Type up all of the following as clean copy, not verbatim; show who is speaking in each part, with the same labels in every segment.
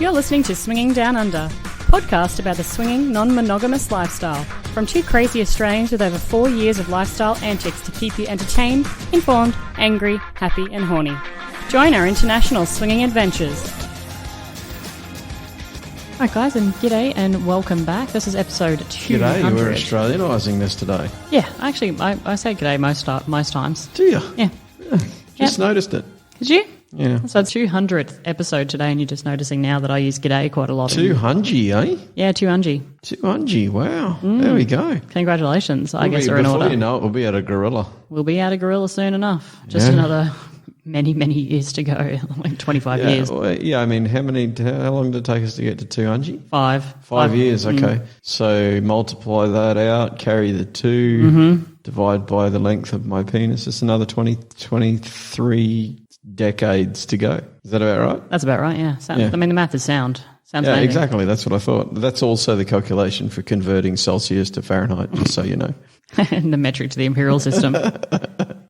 Speaker 1: You're listening to Swinging Down Under, podcast about the swinging, non-monogamous lifestyle. From two crazy Australians with over 4 years of lifestyle antics to keep you entertained, informed, angry, happy and horny. Join our international swinging adventures. Alright guys, and g'day and welcome back. This is episode 200.
Speaker 2: G'day, you were Australianising this today.
Speaker 1: Yeah, actually, I say g'day most times.
Speaker 2: Do you?
Speaker 1: Yeah.
Speaker 2: Just noticed it.
Speaker 1: Did you?
Speaker 2: Yeah.
Speaker 1: So it's 200th episode today, and you're just noticing now that I use g'day quite a lot.
Speaker 2: 200, eh?
Speaker 1: Yeah, 200.
Speaker 2: 200, wow. There we go.
Speaker 1: Congratulations, I guess we're in order.
Speaker 2: Before you know it, we'll be at a gorilla.
Speaker 1: We'll be at a gorilla soon enough. Just another many years to go, like 25 years.
Speaker 2: Well, yeah, I mean, how long did it take us to get to 200?
Speaker 1: 5
Speaker 2: years, okay. So multiply that out, carry the 2, divide by the length of my penis. It's another 23 decades to go. Is that about right?
Speaker 1: That's about right, yeah. I mean, the math is sound. Sounds
Speaker 2: Yeah,
Speaker 1: amazing.
Speaker 2: exactly. That's what I thought. That's also the calculation for converting Celsius to Fahrenheit, just so you know.
Speaker 1: And the metric to the imperial system.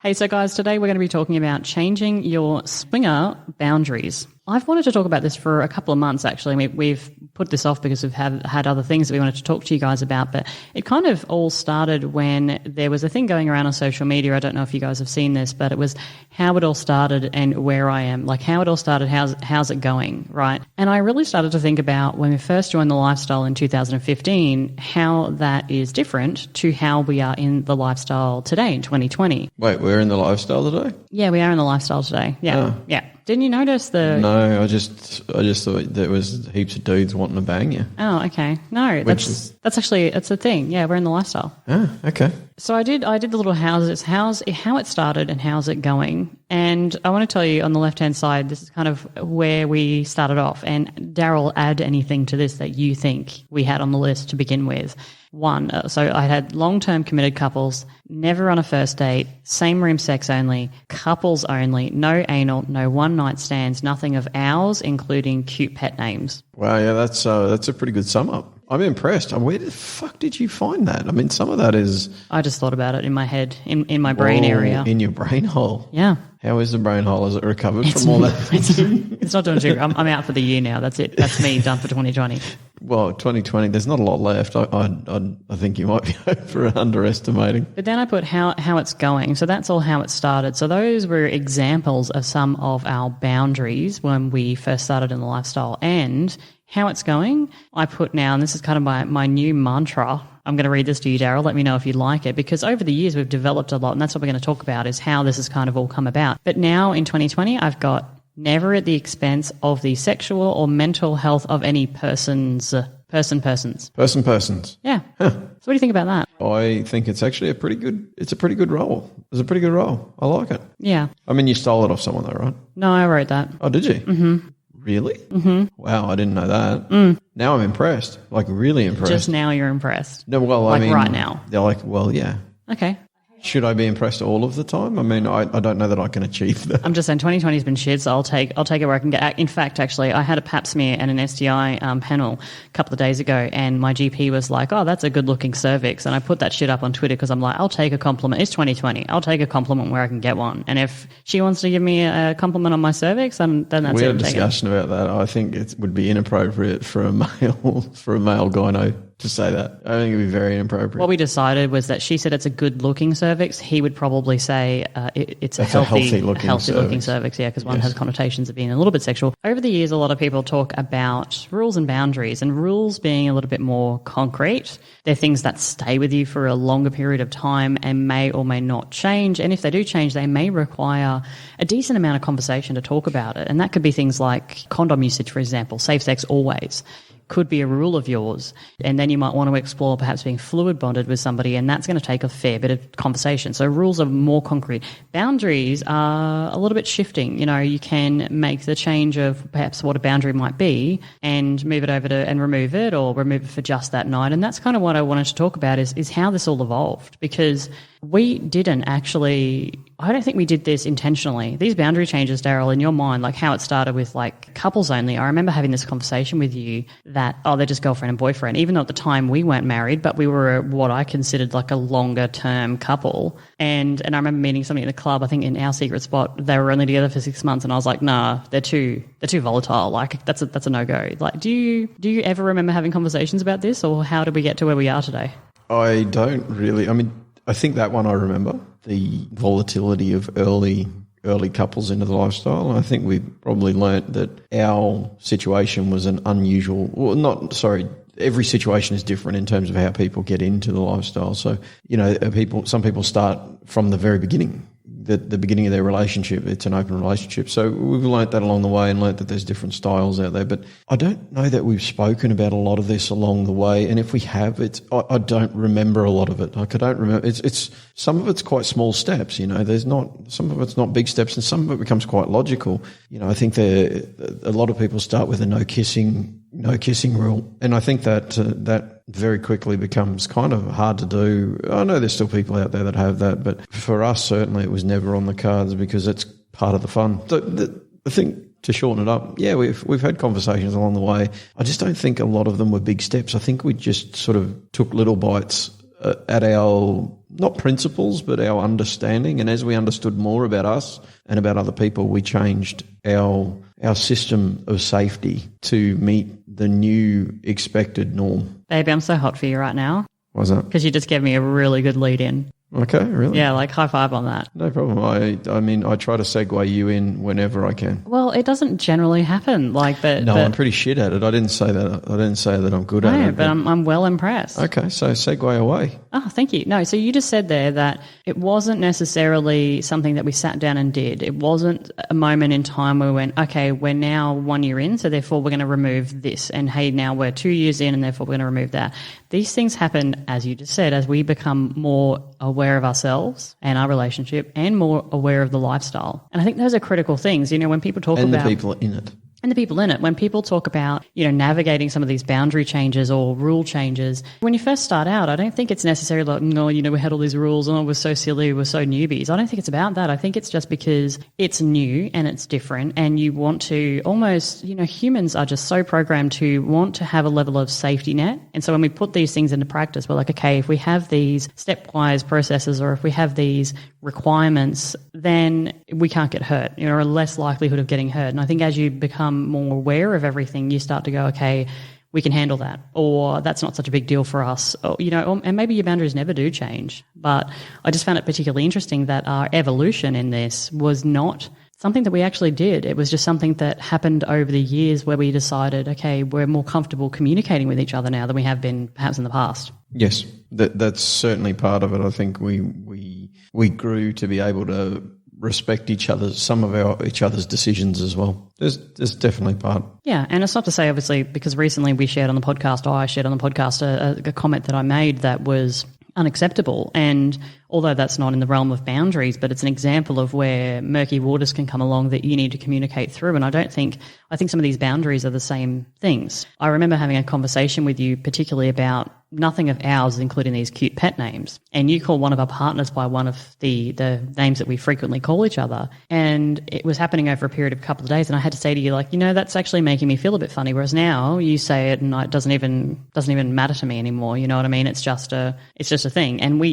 Speaker 1: Hey, so guys, today we're going to be talking about changing your swinger boundaries. I've wanted to talk about this for a couple of months, actually. We've put this off because we've had other things that we wanted to talk to you guys about, but it kind of all started when there was a thing going around on social media. I don't know if you guys have seen this, but it was how it all started and where I am. Like how it all started, how's it going, right? And I really started to think about when we first joined the lifestyle in 2015, how that is different to how we are in the lifestyle today in 2020.
Speaker 2: Wait, we're in the lifestyle today?
Speaker 1: Yeah, we are in the lifestyle today. Yeah, yeah. Didn't you notice the...
Speaker 2: No, I just thought there was heaps of dudes wanting to bang you.
Speaker 1: Oh, okay. No, that's actually, it's a thing. Yeah, we're in the lifestyle.
Speaker 2: Oh, okay.
Speaker 1: So I did the little how it started and how's it going. And I want to tell you on the left-hand side, this is kind of where we started off. And Daryl, add anything to this that you think we had on the list to begin with. One, so I had long-term committed couples, never on a first date, same room sex only, couples only, no anal, no one-night stands, nothing of ours, including cute pet names.
Speaker 2: Wow, yeah, that's a pretty good sum up. I'm impressed. Where the fuck did you find that? I mean, some of that is...
Speaker 1: I just thought about it in my head, in my brain area.
Speaker 2: In your brain hole?
Speaker 1: Yeah.
Speaker 2: How is the brain hole? Has it recovered from all that?
Speaker 1: It's not doing too good. I'm out for the year now. That's it. That's me, done for 2020.
Speaker 2: Well, 2020, there's not a lot left. I think you might be underestimating.
Speaker 1: But then I put how it's going. So that's all how it started. So those were examples of some of our boundaries when we first started in the lifestyle. And how it's going, I put now, and this is kind of my new mantra. I'm going to read this to you, Daryl. Let me know if you like it, because over the years we've developed a lot, and that's what we're going to talk about is how this has kind of all come about. But now in 2020, I've got never at the expense of the sexual or mental health of any persons. Persons.
Speaker 2: Yeah.
Speaker 1: Huh. So what do you think about that?
Speaker 2: I think it's actually a pretty good role. It's a pretty good role. I like it.
Speaker 1: Yeah.
Speaker 2: I mean, you stole it off someone though, right?
Speaker 1: No, I wrote that.
Speaker 2: Oh, did you?
Speaker 1: Mm-hmm.
Speaker 2: Really? Mm-hmm. Wow, I didn't know that. Now I'm impressed. Like, really impressed.
Speaker 1: Just now you're impressed?
Speaker 2: No, well,
Speaker 1: like
Speaker 2: I mean...
Speaker 1: right now?
Speaker 2: They're like, well, yeah.
Speaker 1: Okay.
Speaker 2: Should I be impressed all of the time? I mean, I don't know that I can achieve that.
Speaker 1: I'm just saying 2020 has been shit, so I'll take it where I can get. In fact, actually, I had a pap smear and an STI panel a couple of days ago, and my GP was like, oh, that's a good-looking cervix. And I put that shit up on Twitter because I'm like, I'll take a compliment. It's 2020. I'll take a compliment where I can get one. And if she wants to give me a compliment on my cervix, then that's it.
Speaker 2: We had a discussion about that. I think it would be inappropriate for a male gyno to say that. I think it would be very inappropriate.
Speaker 1: What we decided was that she said it's a good-looking cervix. He would probably say it's a healthy-looking cervix, yeah, because one has connotations of being a little bit sexual. Over the years, a lot of people talk about rules and boundaries, and rules being a little bit more concrete. They're things that stay with you for a longer period of time and may or may not change, and if they do change, they may require a decent amount of conversation to talk about it, and that could be things like condom usage, for example, safe sex always. Could be a rule of yours, and then you might want to explore perhaps being fluid bonded with somebody, and that's going to take a fair bit of conversation. So rules are more concrete. Boundaries are a little bit shifting. You know, you can make the change of perhaps what a boundary might be and move it over to and remove it, or remove it for just that night. And that's kind of what I wanted to talk about is how this all evolved, because We didn't actually. I don't think we did this intentionally. These boundary changes, Daryl, in your mind, like how it started with like couples only. I remember having this conversation with you that, they're just girlfriend and boyfriend, even though at the time we weren't married, but we were what I considered like a longer term couple. And I remember meeting somebody in the club, I think in our secret spot, they were only together for 6 months. And I was like, nah, they're too volatile. Like that's a no-go. Like, do you ever remember having conversations about this, or how did we get to where we are today?
Speaker 2: I don't really. I mean, I think that one I remember, the volatility of early couples into the lifestyle. And I think we probably learnt that our situation was an unusual, every situation is different in terms of how people get into the lifestyle. So, some people start from the very beginning. The beginning of their relationship, it's an open relationship. So we've learnt that along the way and learnt that there's different styles out there. But I don't know that we've spoken about a lot of this along the way. And if we have, I don't remember a lot of it. Like I don't remember. It's some of it's quite small steps. There's not, some of it's not big steps, and some of it becomes quite logical. I think a lot of people start with a no kissing rule, and I think that very quickly becomes kind of hard to do. I know there's still people out there that have that, but for us, certainly it was never on the cards because it's part of the fun. So I think, to shorten it up, yeah, we've had conversations along the way. I just don't think a lot of them were big steps. I think we just sort of took little bites at our, not principles, but our understanding. And as we understood more about us and about other people, we changed our system of safety to meet the new expected norm.
Speaker 1: Baby, I'm so hot for you right now.
Speaker 2: Why's that?
Speaker 1: Because you just gave me a really good lead in.
Speaker 2: Okay, really?
Speaker 1: Yeah, like high five on that.
Speaker 2: No problem. I mean, I try to segue you in whenever I can.
Speaker 1: Well, it doesn't generally happen like that.
Speaker 2: No, I'm pretty shit at it. I didn't say that I'm good at it.
Speaker 1: No, but I'm well impressed.
Speaker 2: Okay, so segue away.
Speaker 1: Oh, thank you. No, so you just said there that it wasn't necessarily something that we sat down and did. It wasn't a moment in time where we went, okay, we're now 1 year in, so therefore we're going to remove this. And hey, now we're 2 years in, and therefore we're going to remove that. These things happen, as you just said, as we become more aware of ourselves and our relationship and more aware of the lifestyle. And I think those are critical things. When people talk about...
Speaker 2: And the people in it.
Speaker 1: And the people in it. When people talk about, navigating some of these boundary changes or rule changes, when you first start out, I don't think it's necessarily like, no, we had all these rules and we're so silly, we're so newbies. I don't think it's about that. I think it's just because it's new and it's different, and you want to almost, humans are just so programmed to want to have a level of safety net. And so when we put these things into practice, we're like, okay, if we have these stepwise processes or if we have these requirements, then we can't get hurt, or less likelihood of getting hurt. And I think as you become more aware of everything, you start to go, okay, we can handle that, or that's not such a big deal for us, or, and maybe your boundaries never do change. But I just found it particularly interesting that our evolution in this was not something that we actually did. It was just something that happened over the years where we decided, okay, we're more comfortable communicating with each other now than we have been perhaps in the past.
Speaker 2: Yes, that's certainly part of it. I think we grew to be able to respect each other's decisions as well. There's definitely part.
Speaker 1: Yeah, and it's not to say, obviously, because recently we shared on the podcast, or I shared on the podcast a comment that I made that was unacceptable. And although that's not in the realm of boundaries, but it's an example of where murky waters can come along that you need to communicate through. And I think some of these boundaries are the same things. I remember having a conversation with you particularly about nothing of ours, including these cute pet names. And you call one of our partners by one of the names that we frequently call each other. And it was happening over a period of a couple of days. And I had to say to you, like, that's actually making me feel a bit funny. Whereas now you say it and it doesn't even matter to me anymore. You know what I mean? It's just a thing. And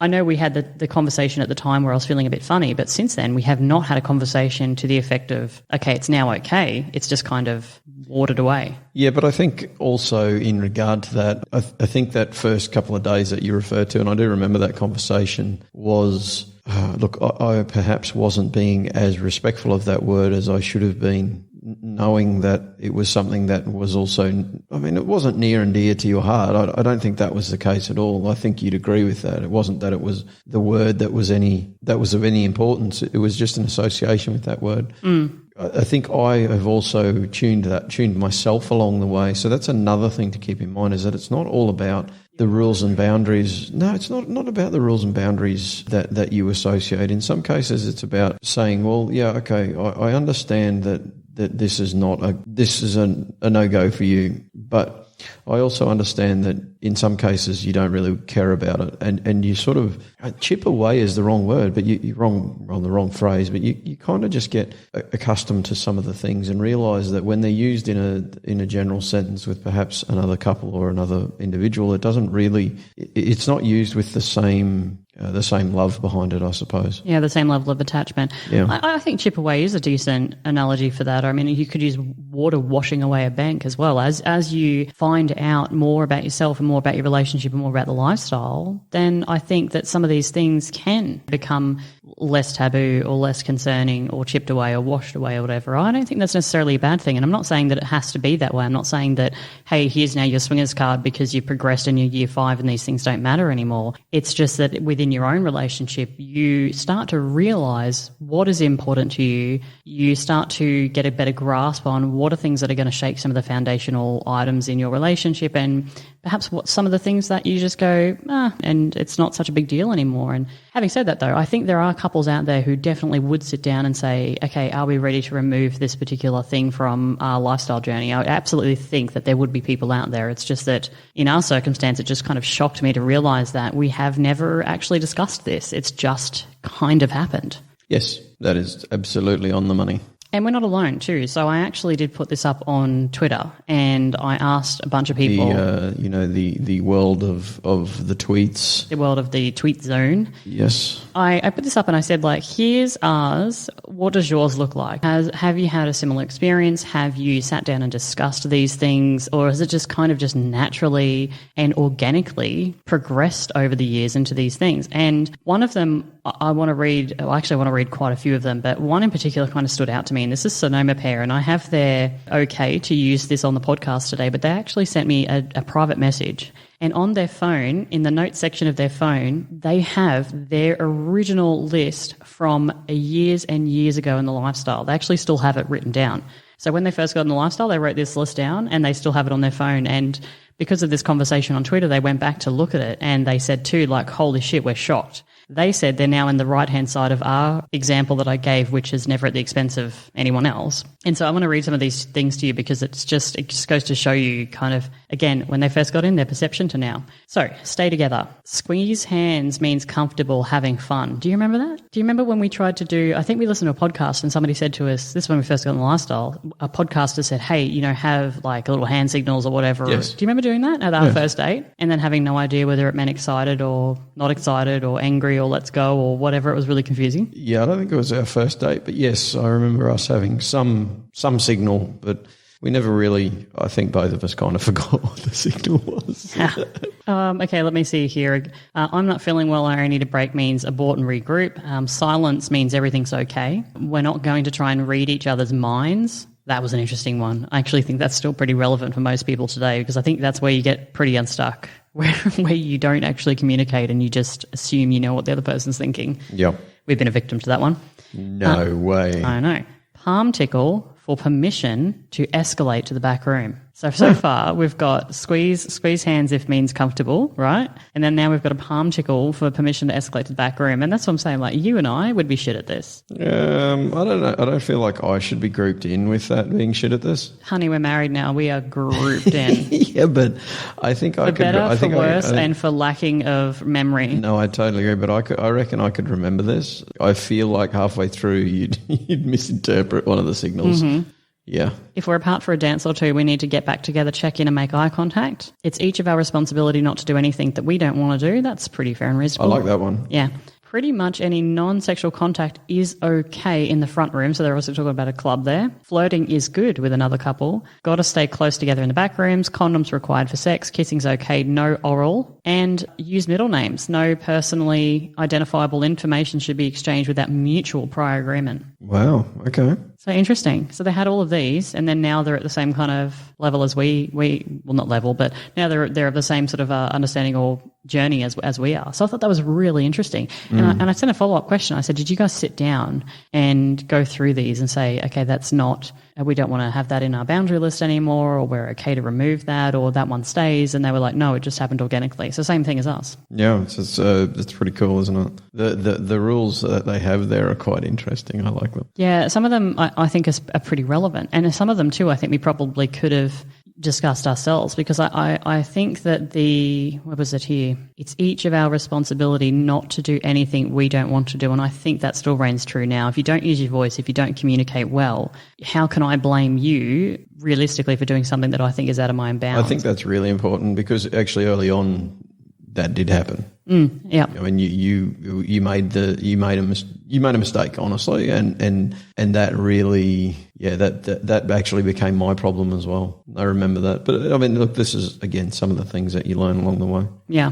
Speaker 1: I know we had the conversation at the time where I was feeling a bit funny, but since then we have not had a conversation to the effect of, okay, it's now okay. It's just kind of watered away.
Speaker 2: Yeah, but I think also in regard to that, I think that first couple of days that you referred to, and I do remember that conversation, was, look, I perhaps wasn't being as respectful of that word as I should have been, knowing that it was something that was also, it wasn't near and dear to your heart. I don't think that was the case at all. I think you'd agree with that. It wasn't that it was the word that was of any importance. It was just an association with that word. I think I have also tuned myself along the way. So that's another thing to keep in mind, is that it's not all about the rules and boundaries. No, it's not about the rules and boundaries that you associate. In some cases, it's about saying, well, yeah, okay, I understand that this is a no-go for you, but I also understand that in some cases you don't really care about it, and you sort of chip away is the wrong word, but you're wrong on the wrong phrase. But you kind of just get accustomed to some of the things and realise that when they're used in a general sentence with perhaps another couple or another individual, it's not used with the same love behind it, I suppose.
Speaker 1: Yeah, the same level of attachment.
Speaker 2: Yeah.
Speaker 1: I think chip away is a decent analogy for that. I mean, you could use water washing away a bank as well. As you find out more about yourself and more about your relationship and more about the lifestyle, then I think that some of these things can become less taboo or less concerning or chipped away or washed away or whatever. I don't think that's necessarily a bad thing. And I'm not saying that it has to be that way. I'm not saying that, hey, here's now your swingers card because you've progressed in your year 5 and these things don't matter anymore. It's just that within your own relationship, you start to realize what is important to you. You start to get a better grasp on what are things that are going to shake some of the foundational items in your relationship, and perhaps what some of the things that you just go, and it's not such a big deal anymore. And having said that, though, I think there are couples out there who definitely would sit down and say, okay, are we ready to remove this particular thing from our lifestyle journey? I absolutely think that there would be people out there. It's just that in our circumstance, it just kind of shocked me to realize that we have never actually discussed this. It's just kind of happened.
Speaker 2: Yes, that is absolutely on the money.
Speaker 1: And we're not alone too. So I actually did put this up on Twitter, and I asked a bunch of people.
Speaker 2: The world of the tweets.
Speaker 1: The world of the tweet zone.
Speaker 2: Yes.
Speaker 1: I put this up and I said, like, here's ours. What does yours look like? Have you had a similar experience? Have you sat down and discussed these things? Or is it just kind of just naturally and organically progressed over the years into these things? And one of them I want to read, well, actually I want to read quite a few of them, but one in particular kind of stood out to me, and this is Sonoma Pair, and I have their okay to use this on the podcast today, but they actually sent me a private message. And on their phone, in the notes section of their phone, they have their original list from years and years ago in the lifestyle. They actually still have it written down. So when they first got in the lifestyle, they wrote this list down and they still have it on their phone. And because of this conversation on Twitter, they went back to look at it and they said too, like, holy shit, we're shocked. They said they're now in the right-hand side of our example that I gave, which is never at the expense of anyone else. And so I want to read some of these things to you because it just goes to show you kind of, again, when they first got in, their perception to now. So, stay together. Squeeze hands means comfortable, having fun. Do you remember that? Do you remember when we tried to do, I think we listened to a podcast and somebody said to us, this is when we first got in the lifestyle, a podcaster said, hey, have like little hand signals or whatever.
Speaker 2: Yes.
Speaker 1: Do you remember doing that at our first date? And then having no idea whether it meant excited or not excited or angry or let's go or whatever. It was really confusing.
Speaker 2: Yeah, I don't think it was our first date, but yes, I remember us having some signal, but we never really, I think both of us kind of forgot what the signal was.
Speaker 1: Okay, let me see here. I'm not feeling well, I need a break means abort and regroup. Silence means everything's okay. We're not going to try and read each other's minds. That was an interesting one. I actually think that's still pretty relevant for most people today because I think that's where you get pretty unstuck, where you don't actually communicate and you just assume you know what the other person's thinking.
Speaker 2: Yeah.
Speaker 1: We've been a victim to that one.
Speaker 2: No way.
Speaker 1: I know. Palm tickle for permission to escalate to the back room. So far we've got squeeze hands if means comfortable, right? And then now we've got a palm tickle for permission to escalate to the back room. And that's what I'm saying, like you and I would be shit at this.
Speaker 2: I don't know. I don't feel like I should be grouped in with that, being shit at this.
Speaker 1: Honey, we're married now. We are grouped in.
Speaker 2: Yeah, but I think I could.
Speaker 1: For better, for worse, and for lacking of memory.
Speaker 2: No, I totally agree, but I reckon I could remember this. I feel like halfway through you'd misinterpret one of the signals. Mm-hmm. Yeah.
Speaker 1: If we're apart for a dance or two, we need to get back together, check in and make eye contact. It's each of our responsibility not to do anything that we don't want to do. That's pretty fair and reasonable.
Speaker 2: I like that one.
Speaker 1: Yeah. Pretty much any non-sexual contact is okay in the front room. So they're also talking about a club there. Flirting is good with another couple. Got to stay close together in the back rooms. Condoms required for sex. Kissing's okay. No oral. And use middle names. No personally identifiable information should be exchanged without mutual prior agreement.
Speaker 2: Wow. Okay.
Speaker 1: So interesting. So they had all of these, and then now they're at the same kind of level as we well, not level, but now they're of the same sort of understanding or journey as we are. So I thought that was really interesting. And I sent a follow-up question. I said, did you guys sit down and go through these and say, okay, that's not, we don't want to have that in our boundary list anymore, or we're okay to remove that, or that one stays? And they were like, no, it just happened organically. So same thing as us.
Speaker 2: Yeah, it's pretty cool, isn't it? The rules that they have there are quite interesting. I like them.
Speaker 1: Yeah, some of them I think are pretty relevant. And some of them too, I think we probably could have discussed ourselves, because I think that where was it here? It's each of our responsibility not to do anything we don't want to do. And I think that still reigns true now. If you don't use your voice, if you don't communicate well, how can I blame you realistically for doing something that I think is out of my own bounds?
Speaker 2: I think that's really important, because actually early on that did happen.
Speaker 1: Yeah.
Speaker 2: I mean, you made a mistake, honestly, and that really, that actually became my problem as well. I remember that. But I mean, look, this is again some of the things that you learn along the way.
Speaker 1: Yeah.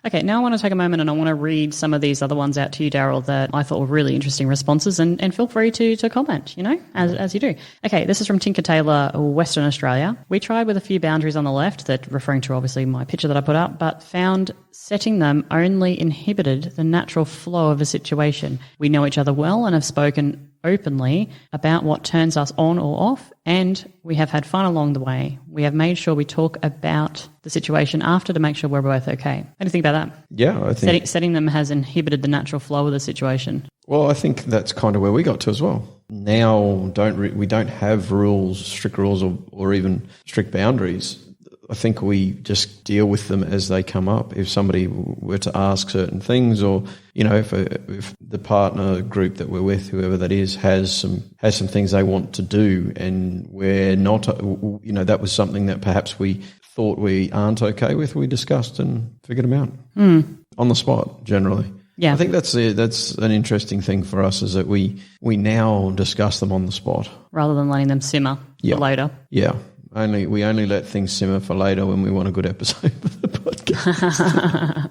Speaker 1: Okay, now I want to take a moment and I want to read some of these other ones out to you, Daryl, that I thought were really interesting responses, and feel free to comment, as you do. Okay, this is from Tinker Taylor, Western Australia. We tried with a few boundaries on the left, that referring to obviously my picture that I put up, but found setting them only inhibited the natural flow of a situation. We know each other well and have spoken openly about what turns us on or off, and we have had fun along the way. We have made sure we talk about the situation after to make sure we're both okay. What do you think about that?
Speaker 2: Yeah, I think
Speaker 1: setting them has inhibited the natural flow of the situation.
Speaker 2: Well, I think that's kind of where we got to as well. Now we don't have rules, strict rules, or even strict boundaries. I think we just deal with them as they come up. If somebody were to ask certain things, or if the partner group that we're with, whoever that is, has some things they want to do, and we're not, that was something that perhaps we thought we aren't okay with, we discussed and figured them out on the spot. Generally,
Speaker 1: yeah.
Speaker 2: I think that's an interesting thing for us, is that we now discuss them on the spot
Speaker 1: rather than letting them simmer for later.
Speaker 2: Yeah. We only let things simmer for later when we want a good episode of the podcast.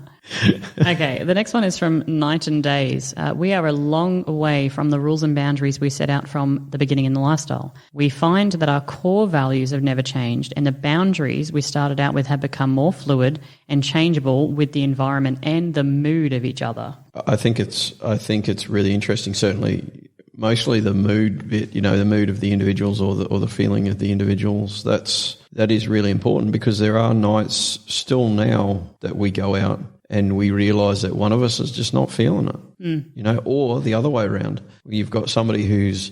Speaker 1: Okay, the next one is from Night and Days. We are a long way from the rules and boundaries we set out from the beginning in the lifestyle. We find that our core values have never changed, and the boundaries we started out with have become more fluid and changeable with the environment and the mood of each other.
Speaker 2: I think it's really interesting. Certainly, mostly the mood bit, the mood of the individuals, or the feeling of the individuals. That is really important, because there are nights still now that we go out and we realise that one of us is just not feeling it, or the other way around. You've got somebody who's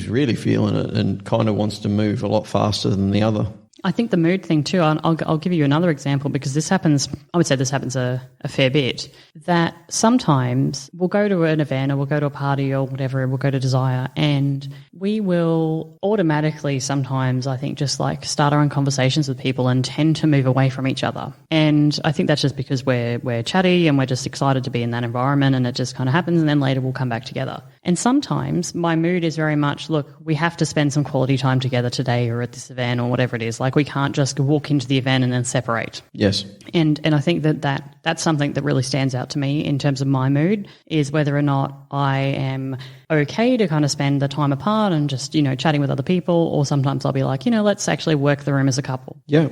Speaker 2: really feeling it and kind of wants to move a lot faster than the other.
Speaker 1: I think the mood thing too, I'll give you another example, because this happens, I would say this happens a fair bit, that sometimes we'll go to an event or we'll go to a party or whatever, we'll go to Desire, and we will automatically sometimes, I think, just like start our own conversations with people and tend to move away from each other. And I think that's just because we're chatty and we're just excited to be in that environment, and it just kind of happens, and then later we'll come back together. And sometimes my mood is very much, look, we have to spend some quality time together today or at this event or whatever it is. Like, we can't just walk into the event and then separate.
Speaker 2: Yes.
Speaker 1: And I think that's something that really stands out to me in terms of my mood, is whether or not I am okay to kind of spend the time apart and just, chatting with other people, or sometimes I'll be like, let's actually work the room as a couple.
Speaker 2: Yeah,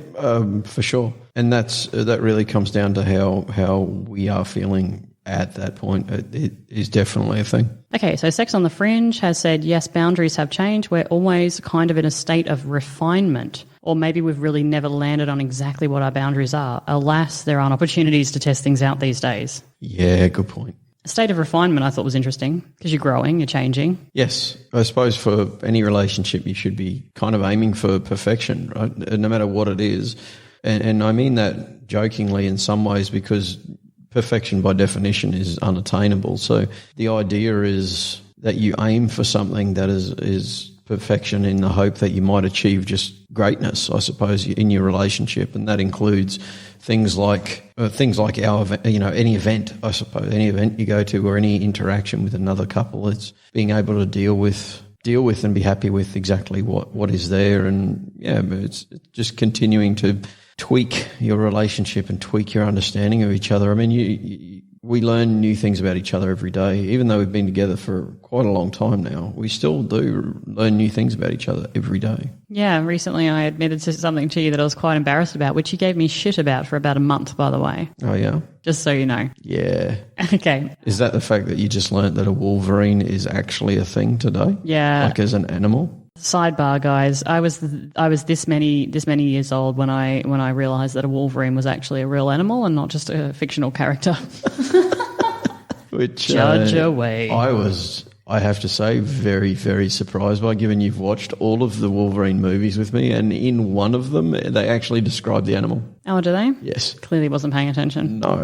Speaker 2: for sure. And that really comes down to how we are feeling at that point. It is definitely a thing.
Speaker 1: Okay, so Sex on the Fringe has said, yes, boundaries have changed. We're always kind of in a state of refinement, or maybe we've really never landed on exactly what our boundaries are. Alas, there aren't opportunities to test things out these days.
Speaker 2: Yeah, good point.
Speaker 1: A state of refinement I thought was interesting, because you're growing, you're changing.
Speaker 2: Yes, I suppose for any relationship you should be kind of aiming for perfection, right? No matter what it is. And I mean that jokingly in some ways, because perfection by definition is unattainable. So the idea is that you aim for something that is perfection, in the hope that you might achieve just greatness, I suppose, in your relationship. And that includes things like our, any event, I suppose, any event you go to, or any interaction with another couple. It's being able to deal with and be happy with exactly what is there. And it's just continuing to tweak your relationship and tweak your understanding of each other. I mean, we learn new things about each other every day. Even though we've been together for quite a long time now, we still do learn new things about each other every day. Yeah,
Speaker 1: recently I admitted to something to you that I was quite embarrassed about, which you gave me shit about for about a month, by the way.
Speaker 2: Oh, yeah?
Speaker 1: Just so you know.
Speaker 2: Yeah.
Speaker 1: Okay.
Speaker 2: Is that the fact that you just learnt that a wolverine is actually a thing today?
Speaker 1: Yeah.
Speaker 2: Like as an animal?
Speaker 1: Sidebar, guys. I was this many years old when I realised that a wolverine was actually a real animal and not just a fictional character.
Speaker 2: Which
Speaker 1: judge away.
Speaker 2: I I have to say, very, very surprised by, given you've watched all of the Wolverine movies with me, and in one of them, they actually describe the animal.
Speaker 1: Oh, do they?
Speaker 2: Yes.
Speaker 1: Clearly wasn't paying attention.
Speaker 2: No.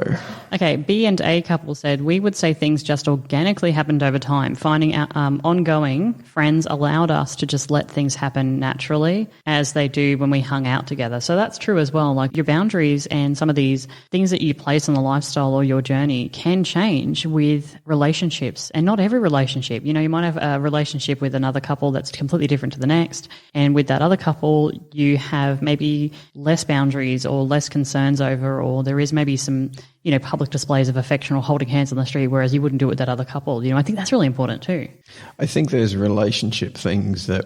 Speaker 1: Okay, B and A couple said, we would say things just organically happened over time. Finding out ongoing friends allowed us to just let things happen naturally as they do when we hung out together. So that's true as well. Like your boundaries and some of these things that you place on the lifestyle or your journey can change with relationships, and not every relationship. You know, you might have a relationship with another couple that's completely different to the next. And with that other couple, you have maybe less boundaries or less concerns over, or there is maybe some, you know, public displays of affection or holding hands on the street, whereas you wouldn't do it with that other couple. You know, I think that's really important too.
Speaker 2: I think there's relationship things that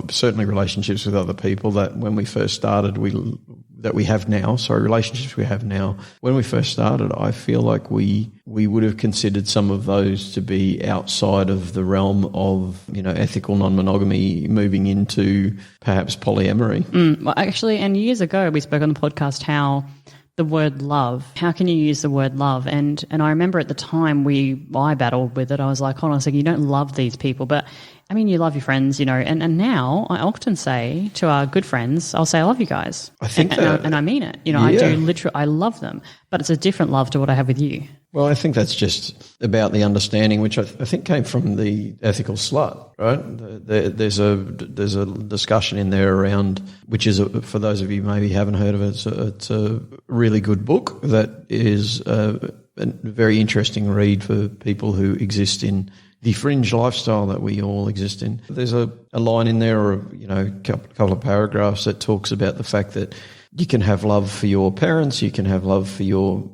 Speaker 2: certainly relationships with other people that when we first started, relationships we have now. When we first started, I feel like we would have considered some of those to be outside of the realm of, you know, ethical non-monogamy, moving into perhaps polyamory.
Speaker 1: Well, actually, and years ago we spoke on the podcast how the word love, how can you use the word love? And I remember at the time I battled with it. I was like, hold on a second, you don't love these people, but I mean, you love your friends, you know, and now I often say to our good friends, I'll say, I love you guys.
Speaker 2: I think
Speaker 1: and I mean it. You know, yeah. I do literally, I love them, but it's a different love to what I have with you.
Speaker 2: Well, I think that's just about the understanding, which I think came from the ethical slut, right? There's a discussion in there around, which is, for those of you who maybe haven't heard of it, it's a really good book that is a very interesting read for people who exist in the fringe lifestyle that we all exist in. There's a line in there, or a couple of paragraphs that talks about the fact that you can have love for your parents, you can have love for your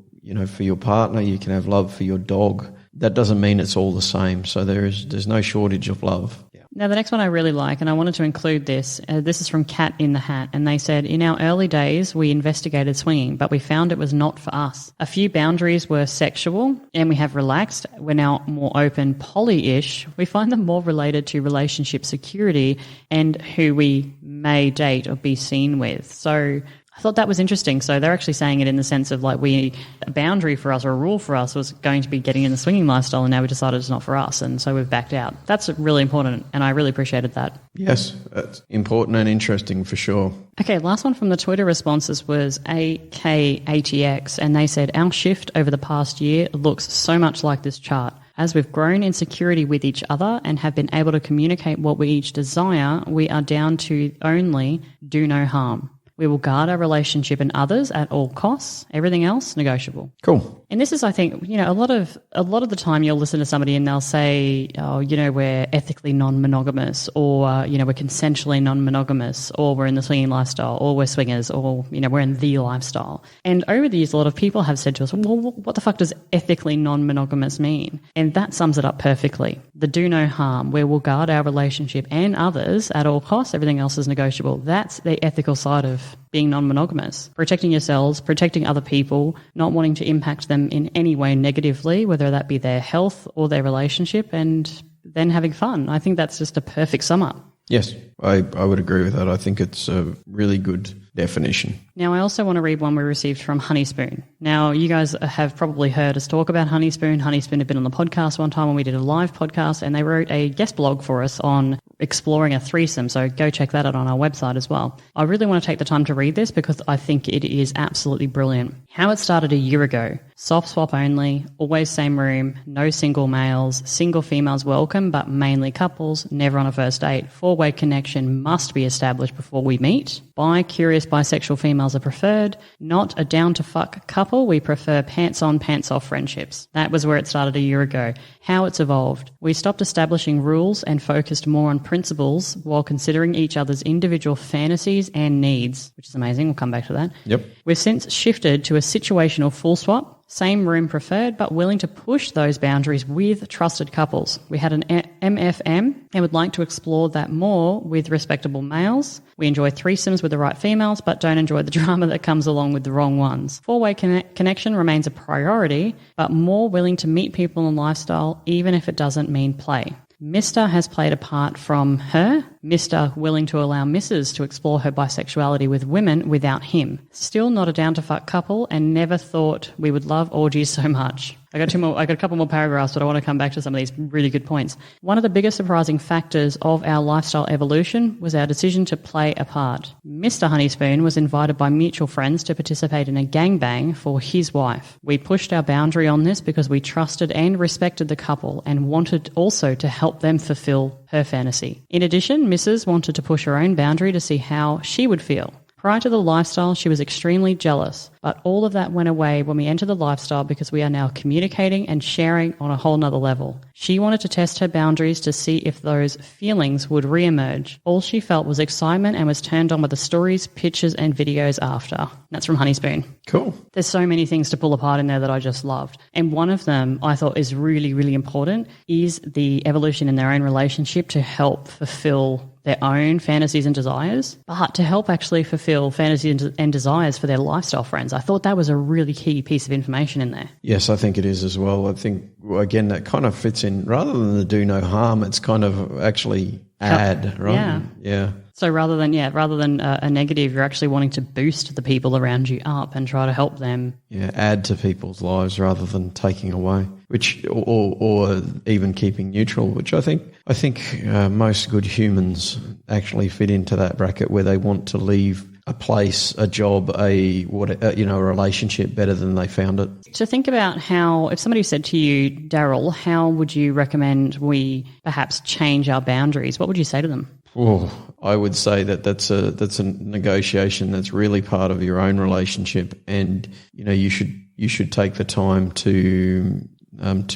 Speaker 2: partner, you can have love for your dog. That doesn't mean it's all the same. So there's no shortage of love. Yeah.
Speaker 1: Now, the next one I really like, and I wanted to include this. This is from Cat in the Hat, and they said, in our early days, we investigated swinging, but we found it was not for us. A few boundaries were sexual, and we have relaxed. We're now more open, poly-ish. We find them more related to relationship security and who we may date or be seen with. So I thought that was interesting. So they're actually saying it in the sense of like a boundary for us or a rule for us was going to be getting in the swinging lifestyle, and now we decided it's not for us, and so we've backed out. That's really important, and I really appreciated that.
Speaker 2: Yes, that's important and interesting for sure.
Speaker 1: Okay, last one from the Twitter responses was AKATX, and they said, our shift over the past year looks so much like this chart. As we've grown in security with each other and have been able to communicate what we each desire, we are down to only do no harm. We will guard our relationship and others at all costs. Everything else, negotiable.
Speaker 2: Cool.
Speaker 1: And this is, I think, you know, a lot of the time you'll listen to somebody and they'll say, oh, you know, we're ethically non-monogamous, or, you know, we're consensually non-monogamous, or we're in the swinging lifestyle, or we're swingers, or, you know, we're in the lifestyle. And over the years, a lot of people have said to us, well, what the fuck does ethically non-monogamous mean? And that sums it up perfectly. The do no harm, where we'll guard our relationship and others at all costs. Everything else is negotiable. That's the ethical side of being non-monogamous. Protecting yourselves, protecting other people, not wanting to impact them in any way negatively, whether that be their health or their relationship, and then having fun. I think that's just a perfect sum up.
Speaker 2: Yes, I would agree with that. I think it's a really good definition.
Speaker 1: Now, I also want to read one we received from Honeyspoon. Now, you guys have probably heard us talk about Honeyspoon. Honeyspoon had been on the podcast one time when we did a live podcast, and they wrote a guest blog for us on exploring a threesome, so go check that out on our website as well. I really want to take the time to read this because I think it is absolutely brilliant. How it started a year ago. Soft swap only, always same room, no single males, single females welcome, but mainly couples, never on a first date. Four-way connection must be established before we meet. Bi-curious bisexual females are preferred. Not a down-to-fuck couple. We prefer pants-on, pants-off friendships. That was where it started a year ago. How it's evolved. We stopped establishing rules and focused more on principles while considering each other's individual fantasies and needs, which is amazing. We'll come back to that.
Speaker 2: Yep.
Speaker 1: We've since shifted to a situational full swap. Same room preferred, but willing to push those boundaries with trusted couples. We had an MFM and would like to explore that more with respectable males. We enjoy threesomes with the right females, but don't enjoy the drama that comes along with the wrong ones. Four-way connection remains a priority, but more willing to meet people in lifestyle, even if it doesn't mean play. Mr. has played a part from her. Mr. willing to allow Mrs. to explore her bisexuality with women without him. Still not a down-to-fuck couple and never thought we would love orgies so much. I got a couple more paragraphs, but I want to come back to some of these really good points. One of the biggest surprising factors of our lifestyle evolution was our decision to play a part. Mr. Honeyspoon was invited by mutual friends to participate in a gangbang for his wife. We pushed our boundary on this because we trusted and respected the couple and wanted also to help them fulfill her fantasy. In addition, Mrs. wanted to push her own boundary to see how she would feel. Prior to the lifestyle, she was extremely jealous, but all of that went away when we entered the lifestyle because we are now communicating and sharing on a whole nother level. She wanted to test her boundaries to see if those feelings would re-emerge. All she felt was excitement and was turned on with the stories, pictures and videos after. That's from Honeyspoon.
Speaker 2: Cool.
Speaker 1: There's so many things to pull apart in there that I just loved. And one of them I thought is really, really important is the evolution in their own relationship to help fulfill their own fantasies and desires, but to help actually fulfill fantasies and desires for their lifestyle friends. I thought that was a really key piece of information in there.
Speaker 2: Yes, I think it is as well. I think, again, that kind of fits in, rather than the do no harm, it's kind of actually add, right? Yeah.
Speaker 1: So rather than a negative, you're actually wanting to boost the people around you up and try to help them.
Speaker 2: Yeah, add to people's lives rather than taking away, which or even keeping neutral, which I think most good humans actually fit into that bracket where they want to leave a place, a job, a relationship better than they found it.
Speaker 1: So think about how, if somebody said to you, Daryl, how would you recommend we perhaps change our boundaries? What would you say to them?
Speaker 2: Oh, I would say that's a negotiation that's really part of your own relationship, and you should take the time to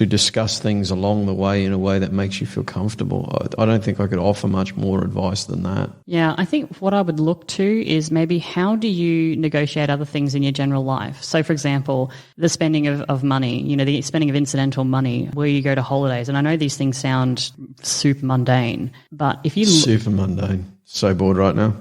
Speaker 2: discuss things along the way in a way that makes you feel comfortable. I don't think I could offer much more advice than that.
Speaker 1: Yeah, I think what I would look to is maybe how do you negotiate other things in your general life? So, for example, the spending of money, the spending of incidental money, where you go to holidays. And I know these things sound super mundane, but if you...
Speaker 2: Super mundane. So bored right now.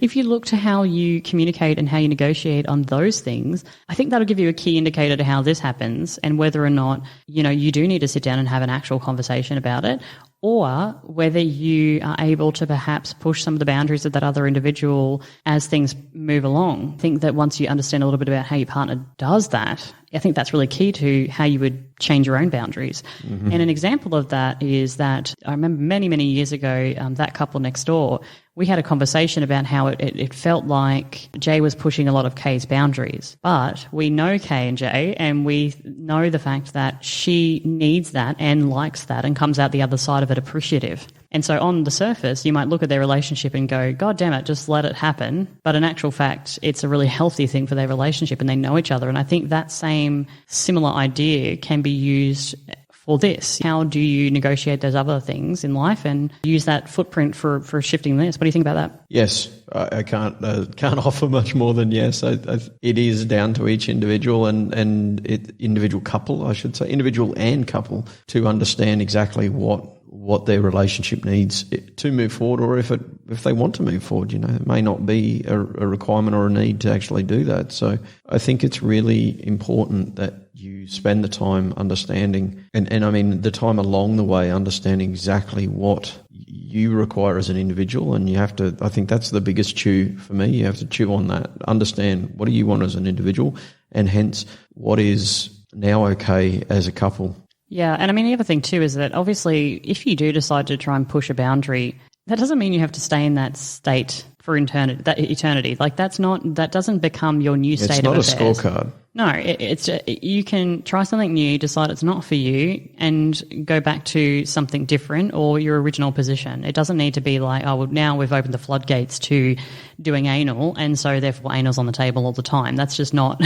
Speaker 1: If you look to how you communicate and how you negotiate on those things, I think that'll give you a key indicator to how this happens and whether or not, you do need to sit down and have an actual conversation about it, or whether you are able to perhaps push some of the boundaries of that other individual as things move along. I think that once you understand a little bit about how your partner does that, I think that's really key to how you would change your own boundaries. Mm-hmm. And an example of that is that I remember many, many years ago, that couple next door, we had a conversation about how it felt like Jay was pushing a lot of Kay's boundaries. But we know Kay and Jay, and we know the fact that she needs that and likes that and comes out the other side of it appreciative. And so on the surface, you might look at their relationship and go, God damn it, just let it happen. But in actual fact, it's a really healthy thing for their relationship and they know each other. And I think that same similar idea can be used for this. How do you negotiate those other things in life and use that footprint for shifting this? What do you think about that?
Speaker 2: Yes, I can't offer much more than yes. It is down to each individual and individual couple, I should say, individual and couple, to understand exactly what their relationship needs to move forward, or if they want to move forward. It may not be a requirement or a need to actually do that. So I think it's really important that you spend the time understanding, and I mean the time along the way, understanding exactly what you require as an individual. And you have to, I think that's the biggest chew for me. You have to chew on that, understand what do you want as an individual, and hence what is now okay as a couple.
Speaker 1: Yeah, and I mean the other thing too is that obviously if you do decide to try and push a boundary, that doesn't mean you have to stay in that state for eternity. Like that doesn't become your new state of affairs.
Speaker 2: It's not a scorecard.
Speaker 1: No, it's you can try something new, decide it's not for you, and go back to something different or your original position. It doesn't need to be like, oh, well, now we've opened the floodgates to doing anal, and so therefore anal's on the table all the time. That's just not,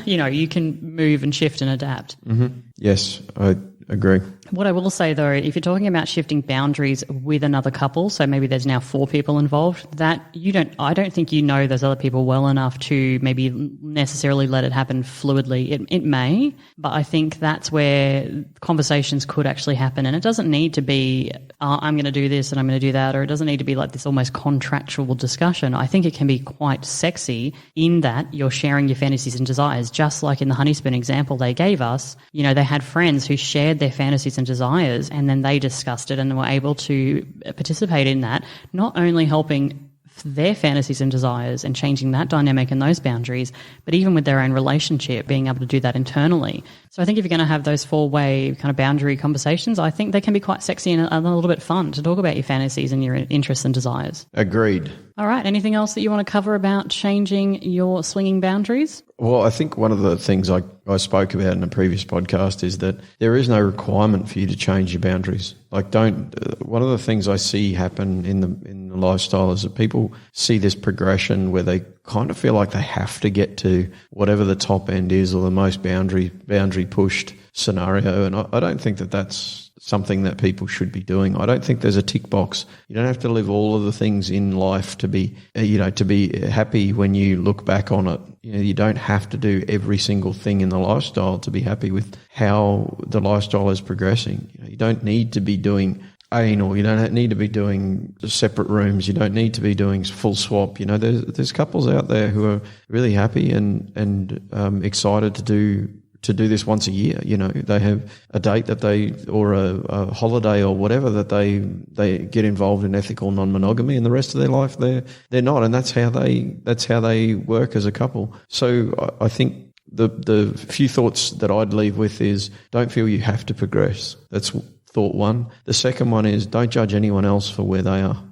Speaker 1: you can move and shift and adapt.
Speaker 2: Mm-hmm. Yes, I agree.
Speaker 1: What I will say, though, if you're talking about shifting boundaries with another couple, so maybe there's now 4 people involved, I don't think you know those other people well enough to maybe necessarily let it happen fluidly. It may, but I think that's where conversations could actually happen. And it doesn't need to be, I'm going to do this and I'm going to do that, or it doesn't need to be like this almost contractual discussion. I think it can be quite sexy in that you're sharing your fantasies and desires, just like in the Honeyspoon example they gave us. They had friends who shared their fantasies and desires, and then they discussed it and were able to participate in that, not only helping their fantasies and desires and changing that dynamic and those boundaries, but even with their own relationship, being able to do that internally. So I think if you're going to have those 4-way kind of boundary conversations, I think they can be quite sexy and a little bit fun to talk about your fantasies and your interests and desires.
Speaker 2: Agreed.
Speaker 1: All right. Anything else that you want to cover about changing your swinging boundaries?
Speaker 2: Well, I think one of the things I spoke about in a previous podcast is that there is no requirement for you to change your boundaries. Like, one of the things I see happen in the lifestyle is that people see this progression where they kind of feel like they have to get to whatever the top end is or the most boundary pushed scenario. And I don't think that that's something that people should be doing. I don't think there's a tick box. You don't have to live all of the things in life to be, to be happy when you look back on it. You don't have to do every single thing in the lifestyle to be happy with how the lifestyle is progressing. You don't need to be doing anal. You don't need to be doing separate rooms. You don't need to be doing full swap. There's couples out there who are really happy and excited to do this once a year. They have a date or a holiday or whatever that they get involved in ethical non-monogamy, and the rest of their life they're not, and that's how they work as a couple. So I think the few thoughts that I'd leave with is don't feel you have to progress. That's thought one. The second one is don't judge anyone else for where they are.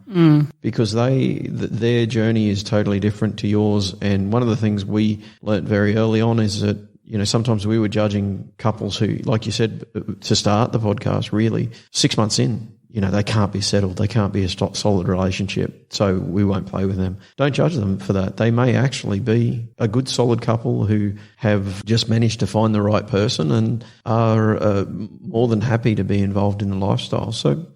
Speaker 2: Because their journey is totally different to yours. And one of the things we learnt very early on is that sometimes we were judging couples who, like you said, to start the podcast, really 6 months in, they can't be settled. They can't be a solid relationship. So we won't play with them. Don't judge them for that. They may actually be a good, solid couple who have just managed to find the right person and are more than happy to be involved in the lifestyle. So,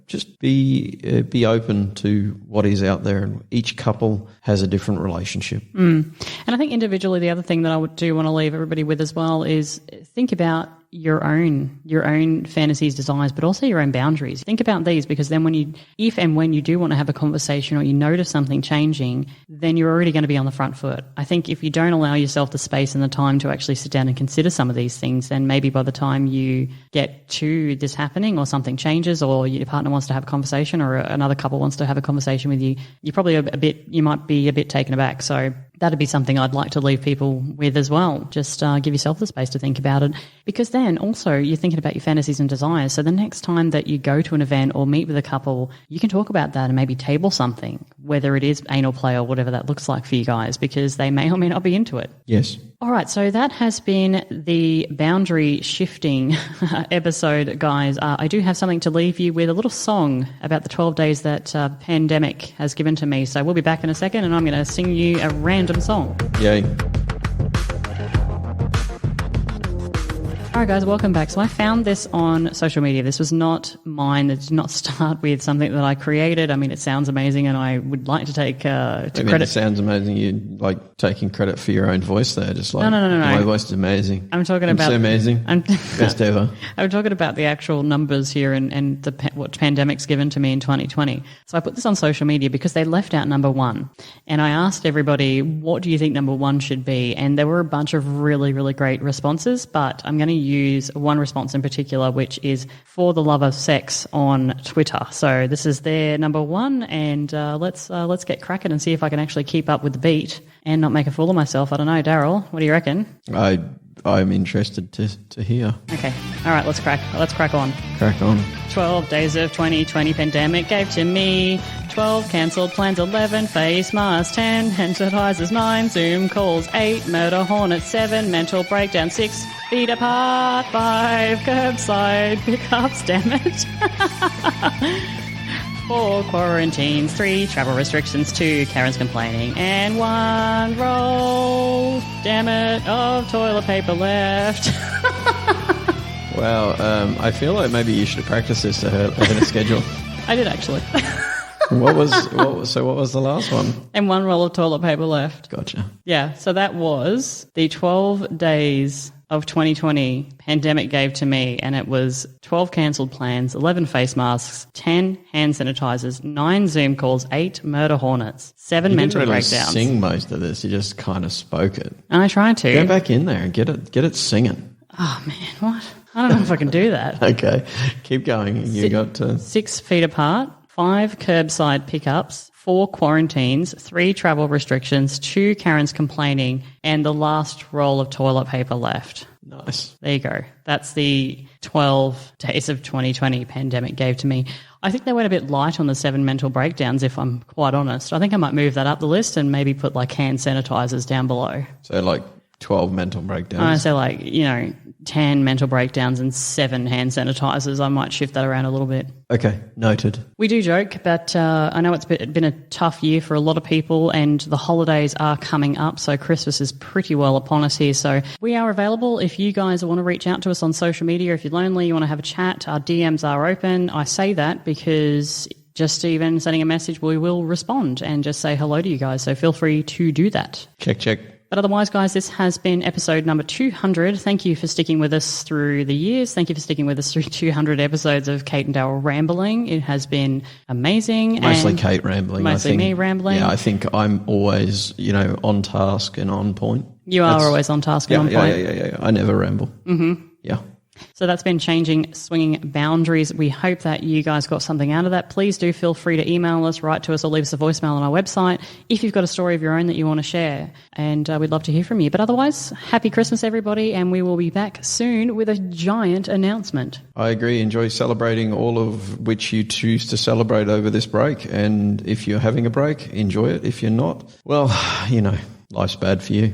Speaker 2: just be open to what is out there, and each couple has a different relationship.
Speaker 1: And I think individually, the other thing that I do want to leave everybody with as well is think about your own fantasies, desires, but also your own boundaries. Think about these, because then if and when you do want to have a conversation or you notice something changing, then you're already going to be on the front foot. I think if you don't allow yourself the space and the time to actually sit down and consider some of these things, then maybe by the time you get to this happening or something changes or your partner wants to have a conversation or another couple wants to have a conversation with you, you might be a bit taken aback. So that'd be something I'd like to leave people with as well. Just give yourself the space to think about it, because then also you're thinking about your fantasies and desires. So the next time that you go to an event or meet with a couple, you can talk about that and maybe table something, whether it is anal play or whatever that looks like for you guys, because they may or may not be into it.
Speaker 2: Yes.
Speaker 1: All right, so that has been the boundary shifting episode, guys. I do have something to leave you with, a little song about the 12 days that pandemic has given to me. So we'll be back in a second and I'm going to sing you a random song.
Speaker 2: Yay.
Speaker 1: All right, guys, welcome back. So I found this on social media. This was not mine. It did not start with something that I created. I mean, it sounds amazing, and I would like to take credit.
Speaker 2: It sounds amazing. You're like taking credit for your own voice there. Just like,
Speaker 1: no.
Speaker 2: My voice is amazing.
Speaker 1: I'm talking about
Speaker 2: so amazing. Best ever.
Speaker 1: I'm talking about the actual numbers here and what pandemic's given to me in 2020. So I put this on social media because they left out number one, and I asked everybody, what do you think number one should be? And there were a bunch of really, really great responses, but I'm going to use one response in particular, which is For the Love of Sex on Twitter. So this is their number one, and let's get cracking and see if I can actually keep up with the beat and not make a fool of myself. I don't know, Daryl, what do you reckon?
Speaker 2: I'm interested to hear.
Speaker 1: Okay, all right, let's crack on.
Speaker 2: Crack on.
Speaker 1: 12 days of 2020 pandemic gave to me 12 cancelled plans, 11 face masks, 10 sensitizers, 9 Zoom calls, 8 murder hornets, 7 mental breakdown, 6 feet apart, 5 curbside pickups, damn it. 4 quarantines, 3 travel restrictions, 2 Karen's complaining, and 1 roll, damn it, of toilet paper left.
Speaker 2: Wow, I feel like maybe you should have practiced this ahead of schedule.
Speaker 1: I did actually.
Speaker 2: What was the last one?
Speaker 1: And 1 roll of toilet paper left.
Speaker 2: Gotcha.
Speaker 1: Yeah, so that was the 12 days of 2020 pandemic gave to me, and it was 12 cancelled plans, 11 face masks, 10 hand sanitizers, 9 Zoom calls, 8 murder hornets, 7 mental breakdowns. You didn't really
Speaker 2: sing most of this. You just kind of spoke it.
Speaker 1: And I tried to.
Speaker 2: Go back in there and get it singing.
Speaker 1: Oh, man, what? I don't know if I can do that.
Speaker 2: Okay, keep going. You got
Speaker 1: 6 feet apart, 5 curbside pickups, 4 quarantines, 3 travel restrictions, 2 Karens complaining, and the last roll of toilet paper left.
Speaker 2: Nice.
Speaker 1: There you go. That's the 12 days of 2020 pandemic gave to me. I think they went a bit light on the 7 mental breakdowns, if I'm quite honest. I think I might move that up the list and maybe put like hand sanitizers down below.
Speaker 2: So like 12 mental breakdowns.
Speaker 1: I say like, 10 mental breakdowns and 7 hand sanitizers. I might shift that around a little bit.
Speaker 2: Okay, noted.
Speaker 1: We do joke, but I know it's been a tough year for a lot of people, and the holidays are coming up, so Christmas is pretty well upon us here. So we are available if you guys want to reach out to us on social media. If you're lonely, you want to have a chat, our DMs are open. I say that because just even sending a message, we will respond and just say hello to you guys. So feel free to do that.
Speaker 2: Check.
Speaker 1: But otherwise, guys, this has been episode number 200. Thank you for sticking with us through the years. Thank you for sticking with us through 200 episodes of Kate and Daryl rambling. It has been amazing.
Speaker 2: Mostly Kate rambling.
Speaker 1: Mostly me rambling.
Speaker 2: Yeah, I think I'm always, on task and on point.
Speaker 1: You are always on task and on point.
Speaker 2: Yeah. I never ramble.
Speaker 1: Mm-hmm.
Speaker 2: Yeah.
Speaker 1: So that's been changing, swinging boundaries. We hope that you guys got something out of that. Please do feel free to email us, write to us, or leave us a voicemail on our website if you've got a story of your own that you want to share. And we'd love to hear from you. But otherwise, happy Christmas, everybody, and we will be back soon with a giant announcement. I
Speaker 2: agree. Enjoy celebrating all of which you choose to celebrate over this break. And if you're having a break, enjoy it. If you're not, well, life's bad for you.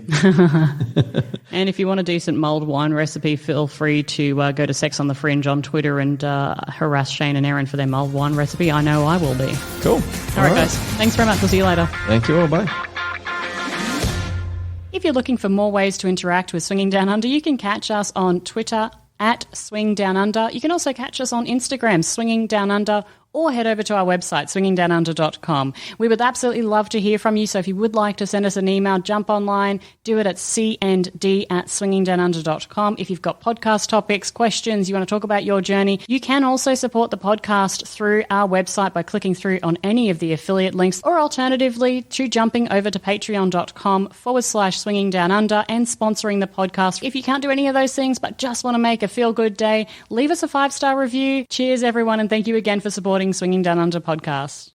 Speaker 1: And if you want a decent mulled wine recipe, feel free to go to Sex on the Fringe on Twitter and harass Shane and Erin for their mulled wine recipe. I know I will be.
Speaker 2: Cool.
Speaker 1: All right, guys. Thanks very much. We'll see you later.
Speaker 2: Thank you all. Bye.
Speaker 1: If you're looking for more ways to interact with Swinging Down Under, you can catch us on Twitter @SwingDownUnder. You can also catch us on Instagram, Swinging Down Under, or head over to our website, swingingdownunder.com. We would absolutely love to hear from you, so if you would like to send us an email, jump online, do it at cnd@swingingdownunder.com. If you've got podcast topics, questions, you want to talk about your journey, you can also support the podcast through our website by clicking through on any of the affiliate links, or alternatively to jumping over to patreon.com/swingingdownunder and sponsoring the podcast. If you can't do any of those things but just want to make a feel-good day, leave us a 5-star review. Cheers, everyone, and thank you again for supporting Swinging Down Under podcast.